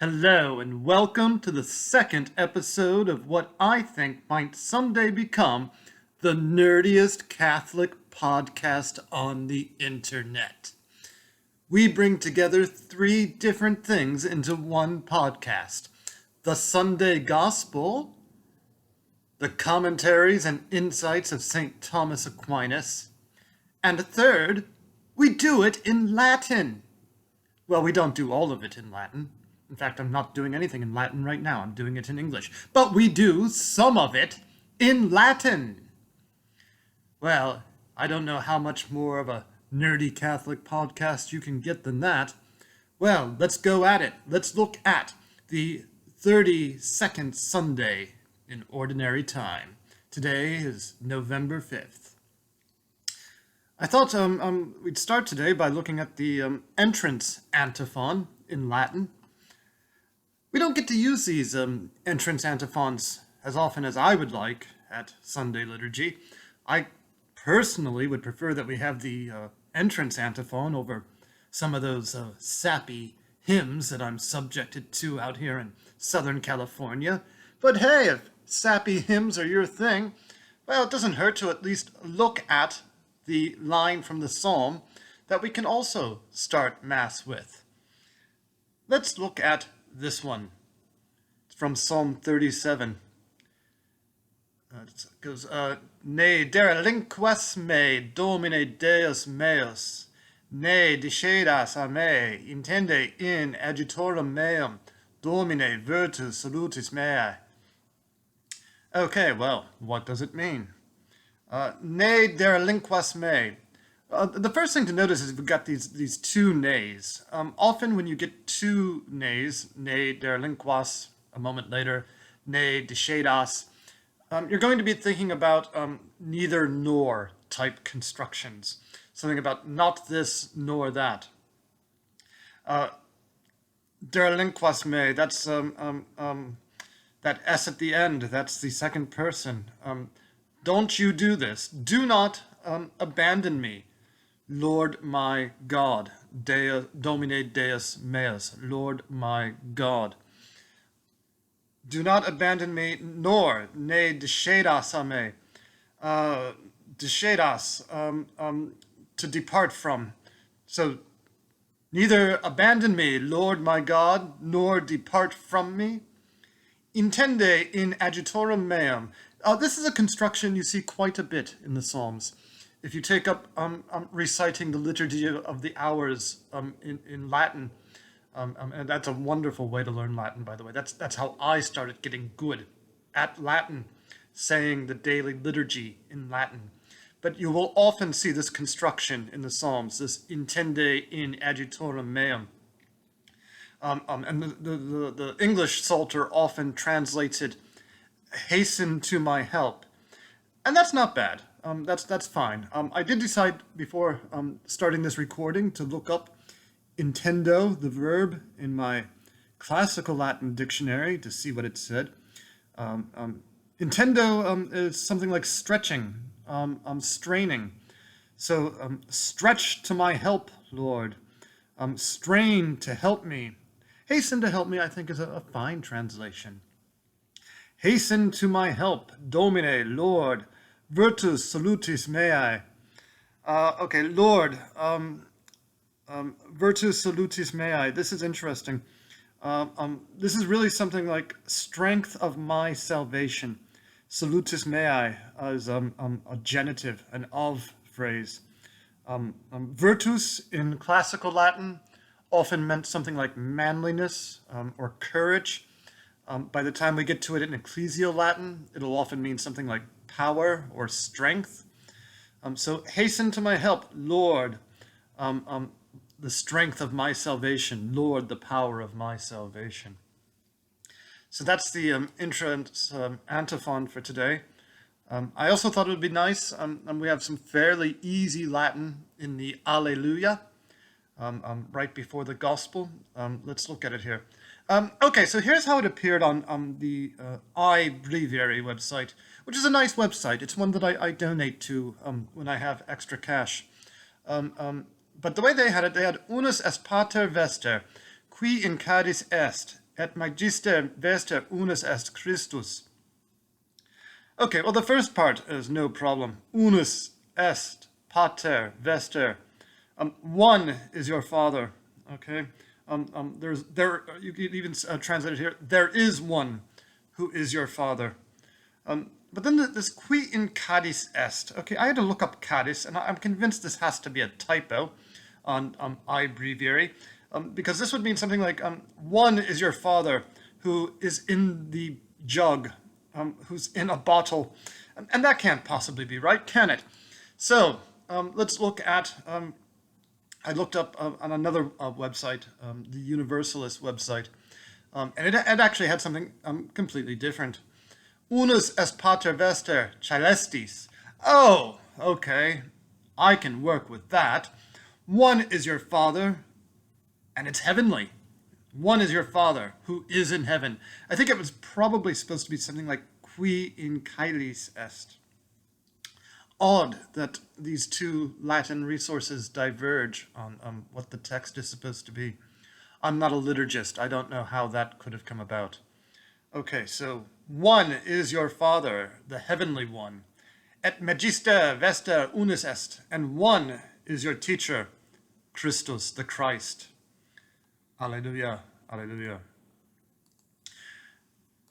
Hello and welcome to the second episode of what I think might someday become the nerdiest Catholic podcast on the internet. We bring together three different things into one podcast: the Sunday Gospel, the commentaries and insights of St. Thomas Aquinas, and third, we do it in Latin. Well, we don't do all of it in Latin. In fact, I'm not doing anything in Latin right now. I'm doing it in English. But we do some of it in Latin. Well, I don't know how much more of a nerdy Catholic podcast you can get than that. Well, let's go at it. Let's look at the 32nd Sunday in Ordinary Time. Today is November 5th. I thought we'd start today by looking at the entrance antiphon in Latin. We don't get to use these entrance antiphons as often as I would like at Sunday liturgy. I personally would prefer that we have the entrance antiphon over some of those sappy hymns that I'm subjected to out here in Southern California. But hey, if sappy hymns are your thing, well, it doesn't hurt to at least look at the line from the psalm that we can also start Mass with. Let's look at this one. It's from Psalm 37. It goes, Ne derelinquas me, Domine Deus meus, ne discedas a me, intende in adjutorum meum, Domine virtus salutis mea. Okay, well, what does it mean? Ne derelinquas me. The first thing to notice is we've got these two nays. Often when you get two nays, ne derelinquas, a moment later, ne discedas, you're going to be thinking about neither nor type constructions. Something about not this nor that. Derelinquas me, that's that S at the end, that's the second person. Don't you do this. Do not abandon me. Lord my God, Domine Deus meus, Lord my God. Do not abandon me, nor ne discedas a me. Discedas, to depart from. So, neither abandon me, Lord my God, nor depart from me. Intende in adjutorum meum. This is a construction you see quite a bit in the Psalms. If you take up reciting the Liturgy of the Hours in Latin, and that's a wonderful way to learn Latin, by the way. That's how I started getting good at Latin, saying the daily liturgy in Latin. But you will often see this construction in the Psalms, this intende in adjutorum meum. And the English Psalter often translates it, hasten to my help. And that's not bad. That's fine. I did decide before starting this recording to look up intendo, the verb, in my classical Latin dictionary to see what it said. Intendo is something like stretching, straining. So stretch to my help, Lord. Strain to help me. Hasten to help me, I think, is a fine translation. Hasten to my help, Domine, Lord, virtus salutis mei. Okay, Lord, virtus salutis mei. This is interesting. This is really something like strength of my salvation. Salutis mei is a genitive, an of phrase. Virtus in classical Latin often meant something like manliness or courage. By the time we get to it in ecclesial Latin, it'll often mean something like power or strength. So hasten to my help, Lord, the strength of my salvation, Lord, the power of my salvation. So that's the entrance antiphon for today. I also thought it would be nice, and we have some fairly easy Latin in the Alleluia, right before the Gospel. Let's look at it here. Okay, so here's how it appeared on the iBreviary website, which is a nice website. It's one that I donate to when I have extra cash. But the way they had it, they had unus est pater vester, qui in cadis est, et magister vester unus est Christus. Okay, well, the first part is no problem. Unus est pater vester. One is your father. Okay. You could even translate it here. There is one who is your father. But then this qui in cadis est. Okay, I had to look up cadis, and I'm convinced this has to be a typo on iBreviary, because this would mean something like one is your father who is in the jug, who's in a bottle, and that can't possibly be right, can it? So let's look at. I looked up on another website, the Universalist website, and it actually had something completely different. Unus est pater vester caelestis. Oh, okay. I can work with that. One is your father, and it's heavenly. One is your father, who is in heaven. I think it was probably supposed to be something like qui in caelis est. Odd that these two Latin resources diverge on what the text is supposed to be. I'm not a liturgist. I don't know how that could have come about. Okay, so one is your father, the heavenly one. Et magister vester unus est. And one is your teacher, Christus, the Christ. Alleluia, alleluia.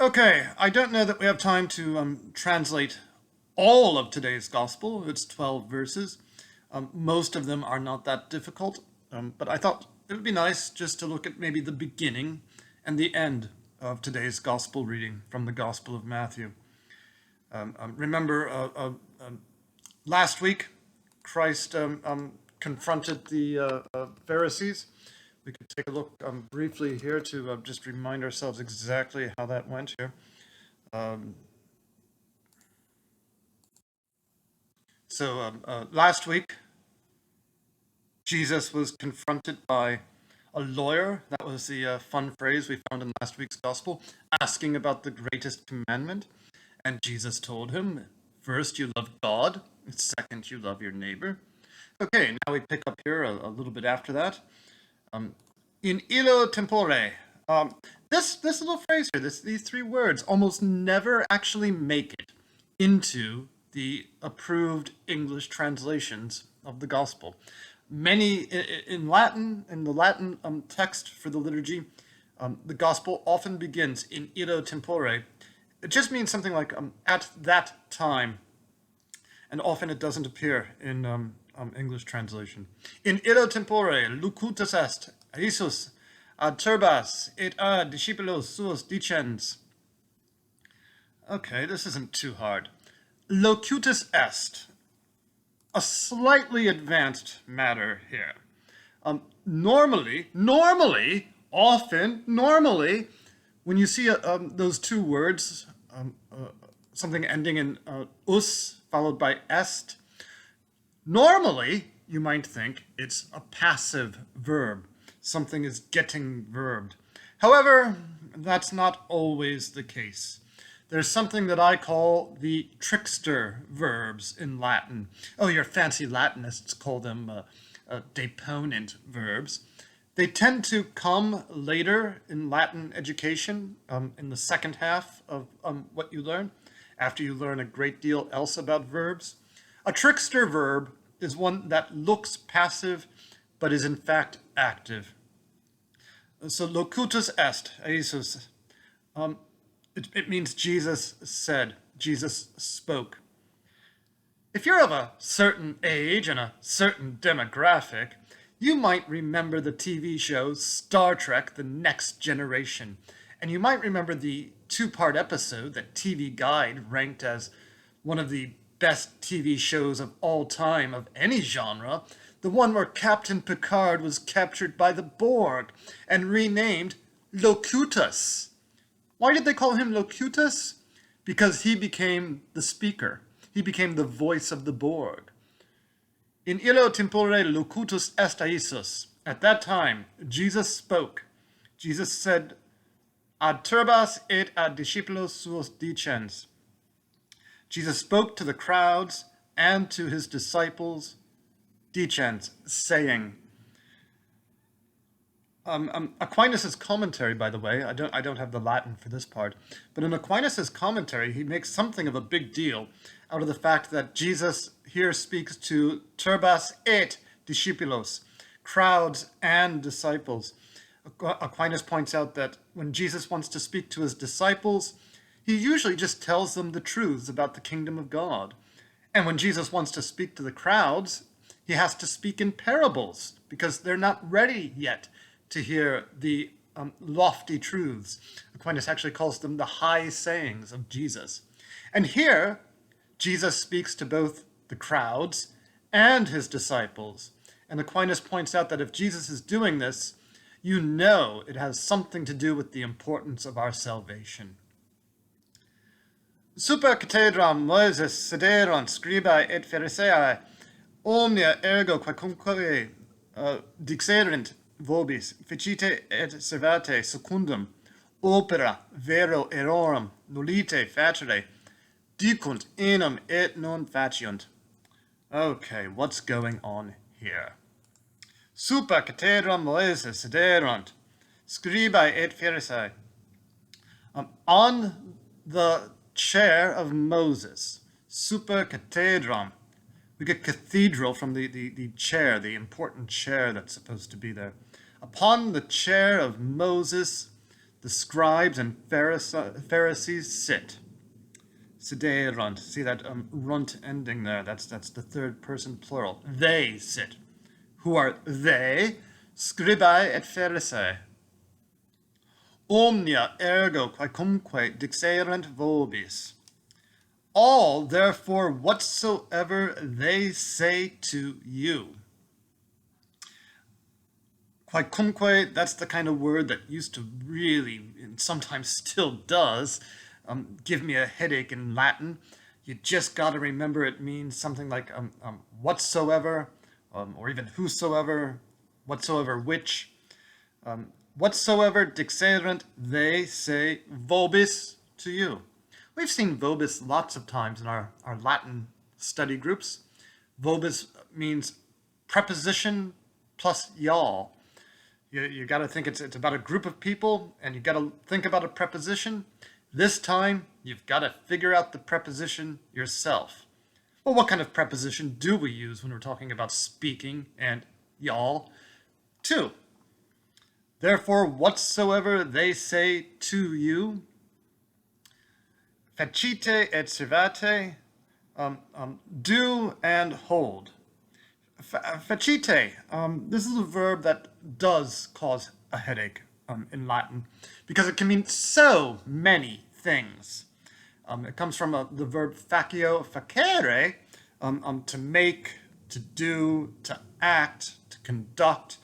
Okay, I don't know that we have time to translate all of today's gospel. It's 12 verses. Most of them are not that difficult, but I thought it would be nice just to look at maybe the beginning and the end of today's gospel reading from the Gospel of Matthew. Remember, last week, Christ confronted the Pharisees. We could take a look briefly here to just remind ourselves exactly how that went here. Last week, Jesus was confronted by a lawyer. That was the fun phrase we found in last week's gospel, asking about the greatest commandment. And Jesus told him, first, you love God. Second, you love your neighbor. Okay, now we pick up here a little bit after that. In illo tempore. This little phrase here, these three words, almost never actually make it into the approved English translations of the gospel. Many in Latin, in the Latin text for the liturgy, the gospel often begins in illo tempore. It just means something like at that time, and often it doesn't appear in English translation. In illo tempore locutus est Jesus ad turbas et ad discipulos suos dicens. Okay, this isn't too hard. Locutus est. A slightly advanced matter here. Normally, when you see those two words, something ending in us followed by est, normally you might think it's a passive verb. Something is getting verbed. However, that's not always the case. There's something that I call the trickster verbs in Latin. Oh, your fancy Latinists call them deponent verbs. They tend to come later in Latin education, in the second half of what you learn, after you learn a great deal else about verbs. A trickster verb is one that looks passive, but is in fact active. So locutus est, Jesus. It means Jesus said, Jesus spoke. If you're of a certain age and a certain demographic, you might remember the TV show Star Trek: The Next Generation. And you might remember the two-part episode that TV Guide ranked as one of the best TV shows of all time of any genre, the one where Captain Picard was captured by the Borg and renamed Locutus. Why did they call him Locutus? Because he became the speaker. He became the voice of the Borg. In illo tempore locutus est Jesus. At that time, Jesus spoke. Jesus said, ad turbas et ad discipulos suos dicens. Jesus spoke to the crowds and to his disciples, dicens, saying. Aquinas' commentary, by the way, I don't have the Latin for this part, but in Aquinas' commentary, he makes something of a big deal out of the fact that Jesus here speaks to turbas et discípulos, crowds and disciples. Aquinas points out that when Jesus wants to speak to his disciples, he usually just tells them the truths about the kingdom of God. And when Jesus wants to speak to the crowds, he has to speak in parables because they're not ready yet to hear the lofty truths. Aquinas actually calls them the high sayings of Jesus. And here, Jesus speaks to both the crowds and his disciples. And Aquinas points out that if Jesus is doing this, you know it has something to do with the importance of our salvation. Super cathedram Moses sederant scribae et Pharisaei omnia ergo quacumque dixerent vobis fecite et servate secundum opera vero erorum nullite facere dicunt enum et non faciunt. Okay, what's going on here? Super cathedram Moses sederant scribae et Pharisaei. On the chair of Moses, super cathedram. We get cathedral from the chair, the important chair that's supposed to be there. Upon the chair of Moses, the scribes and Pharisees sit. Sederunt. See that runt ending there? That's the third person plural. They sit. Who are they? Scribae et Pharisee. Omnia ergo quacumque dixerent vobis. All, therefore, whatsoever they say to you. Quacumque, that's the kind of word that used to really, and sometimes still does, give me a headache in Latin. You just got to remember it means something like whatsoever, or even whosoever, whatsoever which. Whatsoever dixerent, they say vobis to you. We've seen vobis lots of times in our Latin study groups. Vobis means preposition plus y'all. You got to think it's about a group of people, and you got to think about a preposition. This time, you've got to figure out the preposition yourself. Well, what kind of preposition do we use when we're talking about speaking and y'all? Two. Therefore, whatsoever they say to you, facite et servate, do and hold. Facite, this is a verb that does cause a headache in Latin because it can mean so many things. It comes from the verb facio, facere, to make, to do, to act, to conduct,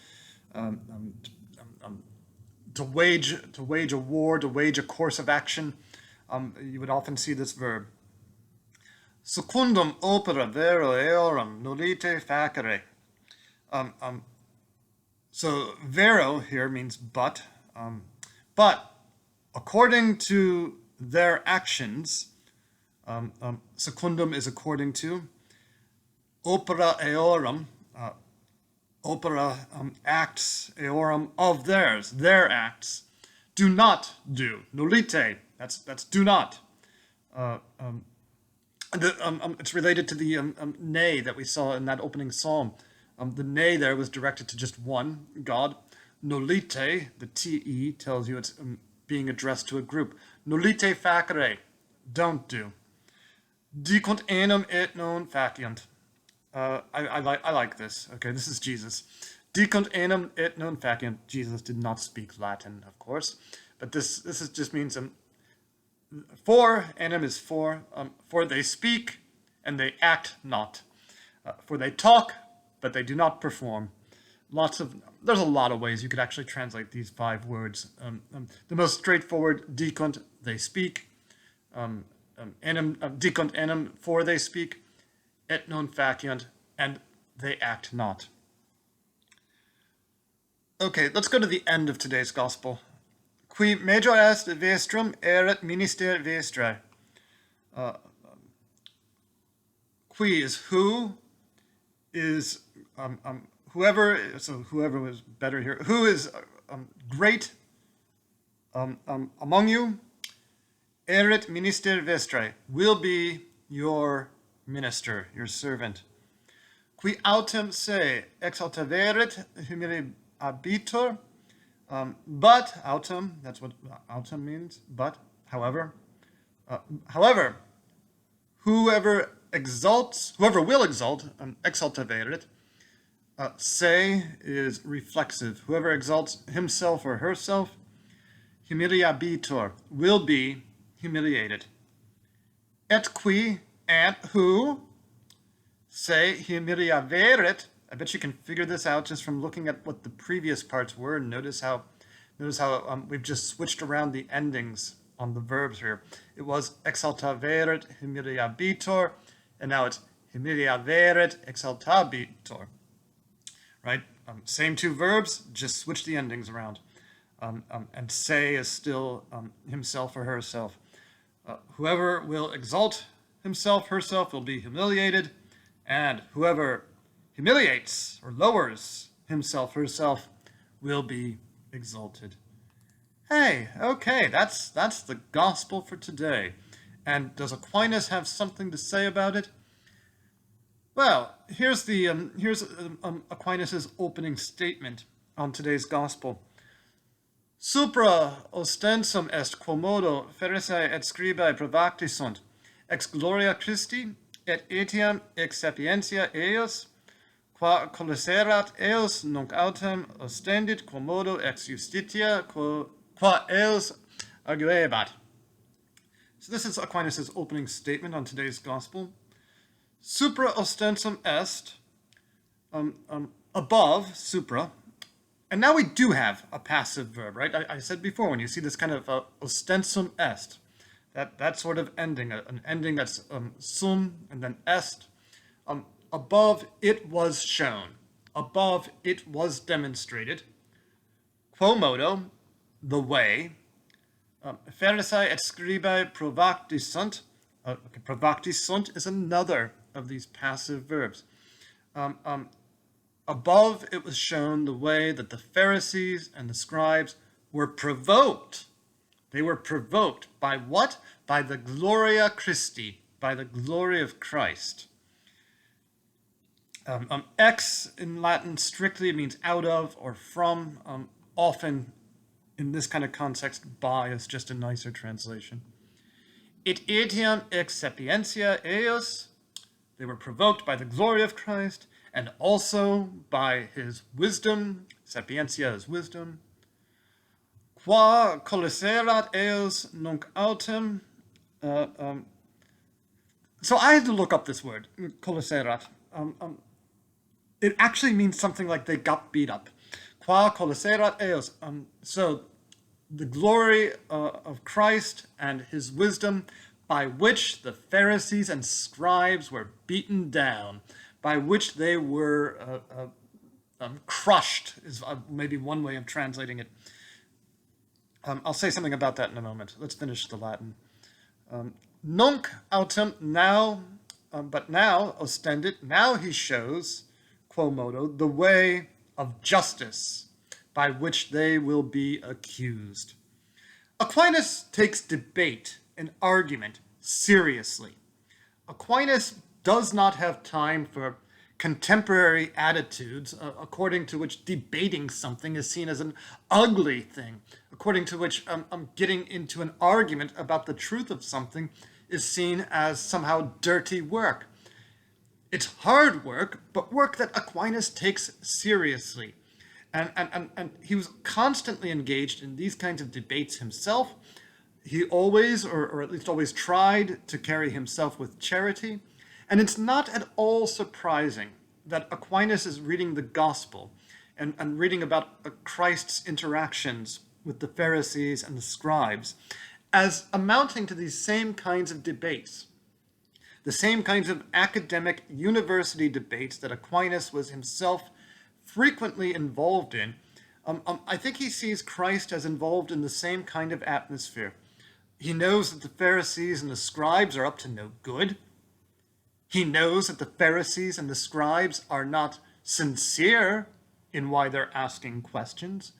to wage a war, to wage a course of action. You would often see this verb. Secundum opera vero eorum nullite facere. So vero here means but according to their actions, secundum is according to, opera eorum, opera acts eorum of theirs, their acts, do not do, nullite, that's do not. It's related to the nay that we saw in that opening psalm. The nay there was directed to just one, God. Nullite, the te, tells you it's being addressed to a group. Nullite facere, don't do. Dicunt enum et non faciunt. I like this. Okay, this is Jesus. Dicunt enum et non faciunt. Jesus did not speak Latin, of course, but this just means for, enum is for they speak and they act not. For they talk, but they do not perform. There's a lot of ways you could actually translate these 5 words. The most straightforward, dicunt, they speak. Enum, dicunt enum, for they speak. Et non faciunt, and they act not. Okay, let's go to the end of today's gospel. Qui major est vestrum erat minister vestrae. Qui is who, is whoever was better here, who is great among you, erit minister vestre, will be your minister, your servant. Qui autem se exaltaverit humiliabitur, but autem, that's what autem means, but, however, whoever will exalt, exaltaverit, se is reflexive. Whoever exalts himself or herself, humiliabitur, will be humiliated. Et qui, and who, se humiliaverit. I bet you can figure this out just from looking at what the previous parts were. Notice how we've just switched around the endings on the verbs here. It was exaltaverit, humiliabitur, and now it's humiliaverit, exaltabitur. Right? Same two verbs, just switch the endings around. And say is still himself or herself. Whoever will exalt himself, herself, will be humiliated, and whoever humiliates or lowers himself, herself, will be exalted. Hey, okay, that's the gospel for today. And does Aquinas have something to say about it? Well, here's Aquinas' opening statement on today's gospel. Supra ostensum est quomodo Pharisee et scribae provacti sunt, ex gloria Christi, et etiam ex sapientia eos, qua colliserat eos nunc autem ostendit quomodo ex justitia, qua eos arguebat. So this is Aquinas' opening statement on today's gospel. Supra ostensum est, above, supra. And now we do have a passive verb, right? I said before, when you see this kind of ostensum est, that sort of ending, an ending that's sum and then est, above it was shown, above it was demonstrated, quomodo, the way, Pharisee et scribae provacti sunt, provacti sunt is another of these passive verbs. Above it was shown the way that the Pharisees and the scribes were provoked. They were provoked by what? By the gloria Christi, by the glory of Christ. Ex in Latin strictly means out of or from. Often in this kind of context, by is just a nicer translation. Et etiam ex sapientia eos, they were provoked by the glory of Christ, and also by his wisdom. Sapientia is wisdom. Qua colliserat eos nunc autem. So I had to look up this word, colliserat. It actually means something like they got beat up. Qua colliserat eos. So the glory of Christ and his wisdom, by which the Pharisees and scribes were beaten down, by which they were crushed, is maybe one way of translating it. I'll say something about that in a moment. Let's finish the Latin. Nunc autem, now, but now, ostendit, now he shows, quomodo, the way of justice by which they will be accused. Aquinas takes debate and argument seriously. Aquinas does not have time for contemporary attitudes according to which debating something is seen as an ugly thing, according to which getting into an argument about the truth of something is seen as somehow dirty work. It's hard work, but work that Aquinas takes seriously. And he was constantly engaged in these kinds of debates himself. He always, or at least always tried to carry himself with charity. And it's not at all surprising that Aquinas is reading the gospel and reading about Christ's interactions with the Pharisees and the scribes as amounting to these same kinds of debates, the same kinds of academic university debates that Aquinas was himself frequently involved in. I think he sees Christ as involved in the same kind of atmosphere. He knows that the Pharisees and the scribes are up to no good. He knows that the Pharisees and the scribes are not sincere in why they're asking questions,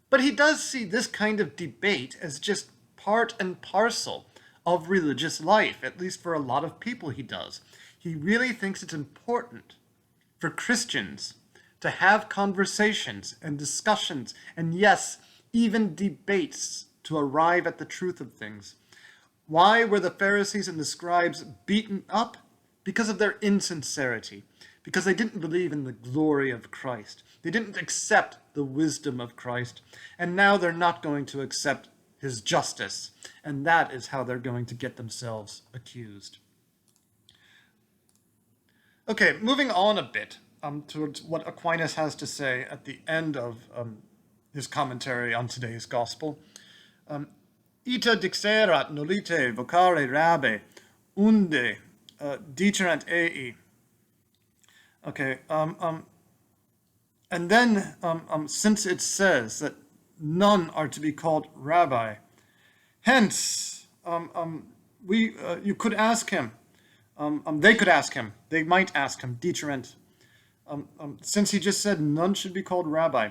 but he does see this kind of debate as just part and parcel of religious life, at least for a lot of people he does. He really thinks it's important for Christians to have conversations and discussions, and yes, even debates to arrive at the truth of things. Why were the Pharisees and the scribes beaten up? Because of their insincerity, because they didn't believe in the glory of Christ. They didn't accept the wisdom of Christ, and now they're not going to accept his justice, and that is how they're going to get themselves accused. Okay, moving on a bit towards what Aquinas has to say at the end of his commentary on today's gospel. Ita dixerat nolite vocare rabe, unde dicerant ei. Okay, and then since it says that none are to be called rabbi, hence you could ask him. They could ask him. They might ask him, dicerent. Since he just said none should be called rabbi,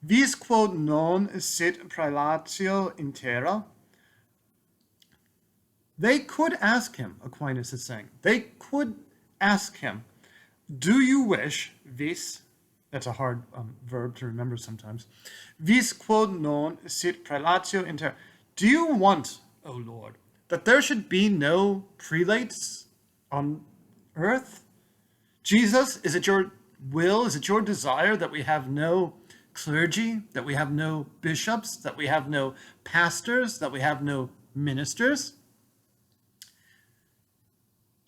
vis quod non sit praelatio intera. They could ask him, Aquinas is saying. They could ask him, do you wish, vis, that's a hard verb to remember sometimes, vis quod non sit praelatio intera. Do you want, O Lord, that there should be no prelates on earth? Jesus, is it your will, is it your desire that we have no clergy, that we have no bishops, that we have no pastors, that we have no ministers?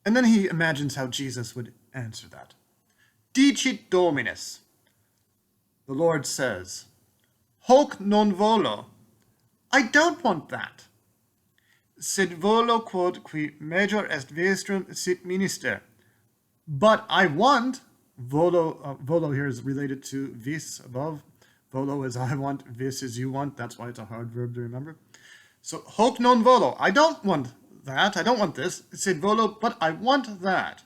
And then he imagines how Jesus would answer that. Dicit Dominus. The Lord says, hoc non volo. I don't want that. Sed volo quod qui major est vestrum sit minister. But I want, volo here is related to vis above. Volo is I want, vis is you want. That's why it's a hard verb to remember. So hoc non volo. I don't want that. I don't want this. Sed volo, but I want that.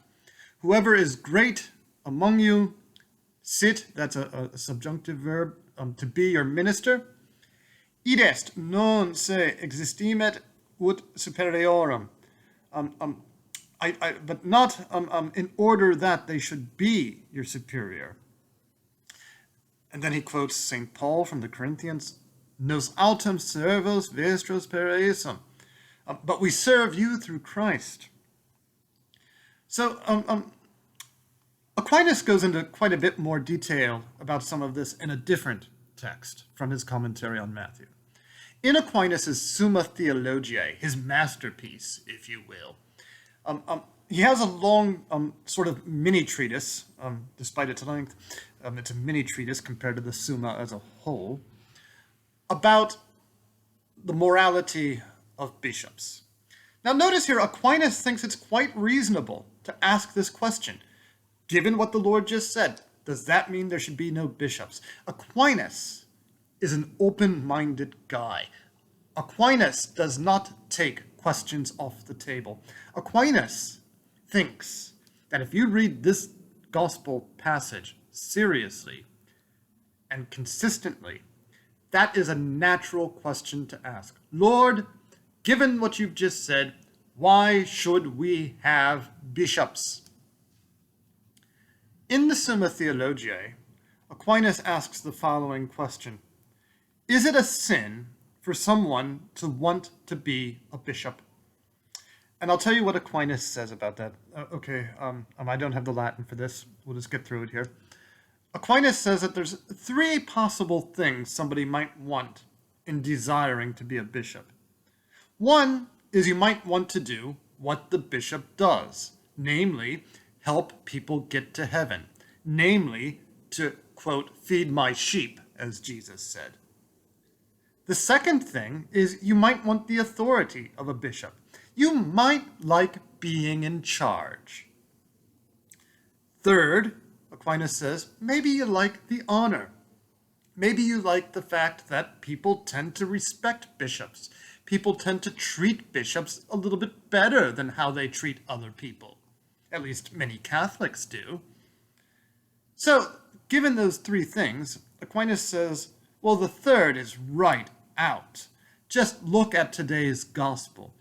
Whoever is great among you, sit, that's a subjunctive verb, to be your minister. Id est non se existimet ut superiorum. But not in order that they should be your superior. And then he quotes St. Paul from the Corinthians, nos autem servos vestros per eisum. But we serve you through Christ. So Aquinas goes into quite a bit more detail about some of this in a different text from his commentary on Matthew. In Aquinas' Summa Theologiae, his masterpiece, if you will, he has a long sort of mini treatise, despite its length. It's a mini treatise compared to the Summa as a whole, about the morality of bishops. Now notice here, Aquinas thinks it's quite reasonable to ask this question. Given what the Lord just said, does that mean there should be no bishops? Aquinas is an open-minded guy. Aquinas does not take questions off the table. Aquinas thinks that if you read this gospel passage seriously and consistently, that is a natural question to ask. Lord, given what you've just said, why should we have bishops? In the Summa Theologiae, Aquinas asks the following question. Is it a sin for someone to want to be a bishop? And I'll tell you what Aquinas says about that. I don't have the Latin for this. We'll just get through it here. Aquinas says that there's three possible things somebody might want in desiring to be a bishop. One is you might want to do what the bishop does, namely, help people get to heaven, namely, to, quote, feed my sheep, as Jesus said. The second thing is you might want the authority of a bishop. You might like being in charge. Third, Aquinas says, maybe you like the honor. Maybe you like the fact that people tend to respect bishops. People tend to treat bishops a little bit better than how they treat other people. At least many Catholics do. So Given those three things, Aquinas says, well, the third is right out. Just look at today's gospel.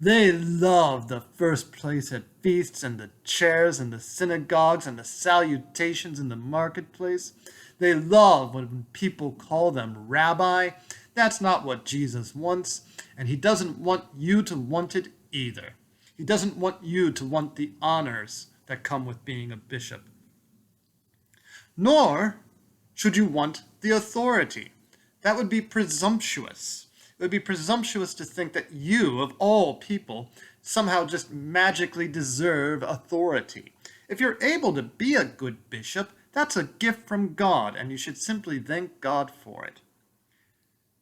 They love the first place at feasts and the chairs and the synagogues and the salutations in the marketplace. They love when people call them rabbi. That's not what Jesus wants, and he doesn't want you to want it either. He doesn't want you to want the honors that come with being a bishop. Nor should you want the authority. That would be presumptuous. It would be presumptuous to think that you, of all people, somehow just magically deserve authority. If you're able to be a good bishop, that's a gift from God, and you should simply thank God for it.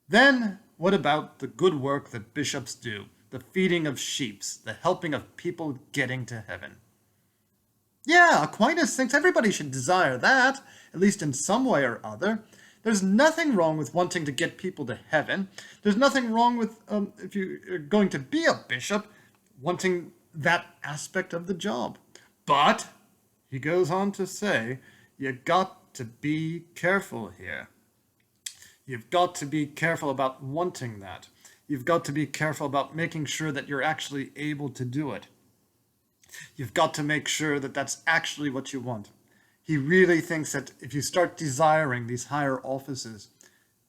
Then, what about the good work that bishops do? The feeding of sheep, the helping of people getting to heaven. Yeah, Aquinas thinks everybody should desire that, at least in some way or other. There's nothing wrong with wanting to get people to heaven. There's nothing wrong with, if you're going to be a bishop, wanting that aspect of the job. But, he goes on to say, you got to be careful here. You've got to be careful about wanting that. You've got to be careful about making sure that you're actually able to do it. You've got to make sure that that's actually what you want. He really thinks that if you start desiring these higher offices,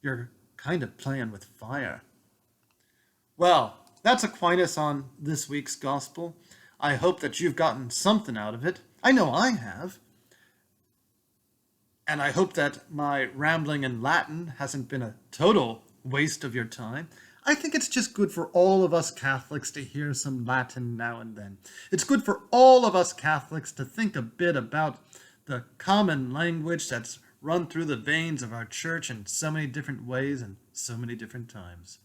you're kind of playing with fire. Well, that's Aquinas on this week's gospel. I hope that you've gotten something out of it. I know I have. And I hope that my rambling in Latin hasn't been a total waste of your time. I think it's just good for all of us Catholics to hear some Latin now and then. It's good for all of us Catholics to think a bit about the common language that's run through the veins of our church in so many different ways and so many different times.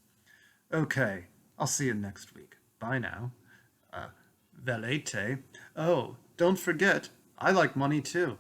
Okay, I'll see you next week. Bye now. Velete. Oh, don't forget, I like money too.